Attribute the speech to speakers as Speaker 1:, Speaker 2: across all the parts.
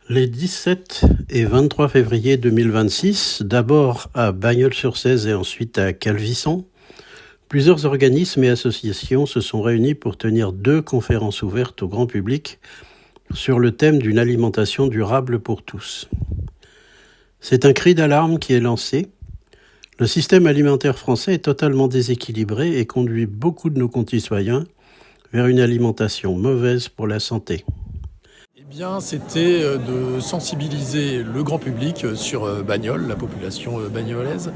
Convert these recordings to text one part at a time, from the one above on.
Speaker 1: Les 17 et 23 février 2026, d'abord à Bagnols-sur-Cèze et ensuite à Calvisson, plusieurs organismes et associations se sont réunis pour tenir 2 conférences ouvertes au grand public sur le thème d'une alimentation durable pour tous. C'est un cri d'alarme qui est lancé. Le système alimentaire français est totalement déséquilibré et conduit beaucoup de nos concitoyens vers une alimentation mauvaise pour la santé.
Speaker 2: C'était de sensibiliser le grand public sur Bagnols, la population bagnolaise,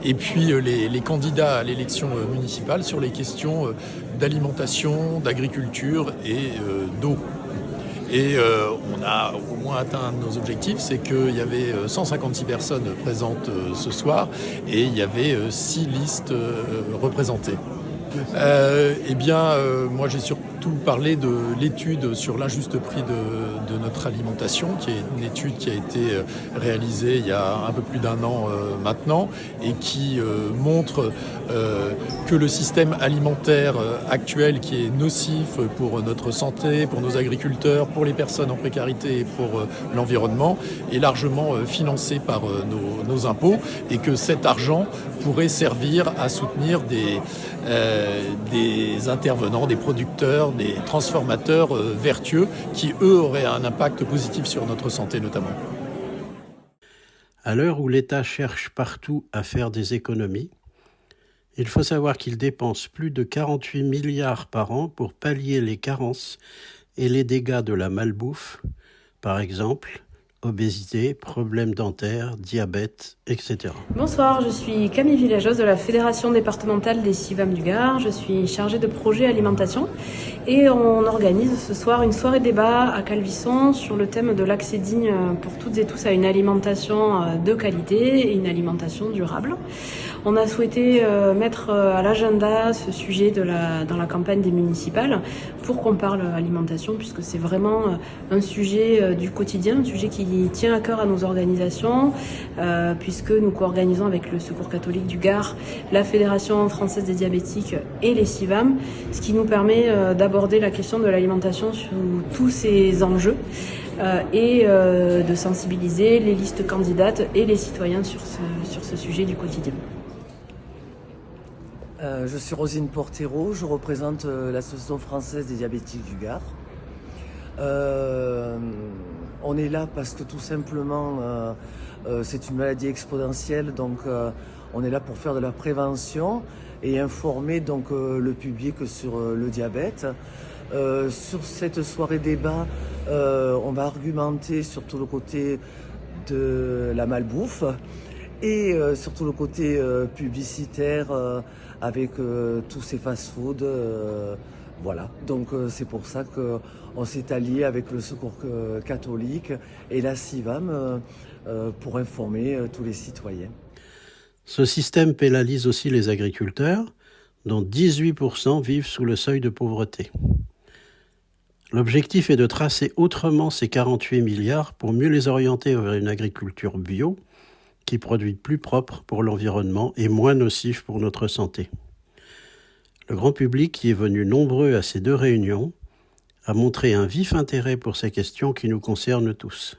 Speaker 2: et puis les candidats à l'élection municipale sur les questions d'alimentation, d'agriculture et d'eau. Et on a au moins atteint un de nos objectifs, c'est qu'il y avait 156 personnes présentes ce soir et il y avait 6 listes représentées. Moi j'ai surtout parlé de l'étude sur l'injuste prix de notre alimentation, qui est une étude qui a été réalisée il y a un peu plus d'1 an maintenant, et qui montre que le système alimentaire actuel, qui est nocif pour notre santé, pour nos agriculteurs, pour les personnes en précarité et pour l'environnement, est largement financé par nos impôts, et que cet argent pourrait servir à soutenir des intervenants, des producteurs, des transformateurs vertueux qui, eux, auraient un impact positif sur notre santé notamment.
Speaker 1: À l'heure où l'État cherche partout à faire des économies, il faut savoir qu'il dépense plus de 48 milliards par an pour pallier les carences et les dégâts de la malbouffe, par exemple obésité, problèmes dentaires, diabète, etc.
Speaker 3: Bonsoir, je suis Camille Villageoise de la Fédération départementale des CIVAM du Gard. Je suis chargée de projet alimentation et on organise ce soir une soirée débat à Calvisson sur le thème de l'accès digne pour toutes et tous à une alimentation de qualité et une alimentation durable. On a souhaité mettre à l'agenda ce sujet dans la campagne des municipales pour qu'on parle alimentation, puisque c'est vraiment un sujet du quotidien, un sujet qui tient à cœur à nos organisations, puisque nous co-organisons avec le Secours catholique du Gard, la Fédération française des diabétiques et les CIVAM, ce qui nous permet d'aborder la question de l'alimentation sous tous ses enjeux et de sensibiliser les listes candidates et les citoyens sur ce sujet du quotidien.
Speaker 4: Je suis Rosine Portero, je représente l'Association française des diabétiques du Gard. On est là parce que tout simplement c'est une maladie exponentielle, donc on est là pour faire de la prévention et informer donc le public sur le diabète. Sur cette soirée débat, on va argumenter sur tout le côté de la malbouffe et surtout le côté publicitaire avec tous ces fast-foods. Voilà, donc c'est pour ça qu'on s'est allié avec le Secours catholique et la CIVAM pour informer tous les citoyens.
Speaker 1: Ce système pénalise aussi les agriculteurs, dont 18% vivent sous le seuil de pauvreté. L'objectif est de tracer autrement ces 48 milliards pour mieux les orienter vers une agriculture bio qui produit plus propre pour l'environnement et moins nocif pour notre santé. Le grand public, qui est venu nombreux à ces 2 réunions, a montré un vif intérêt pour ces questions qui nous concernent tous.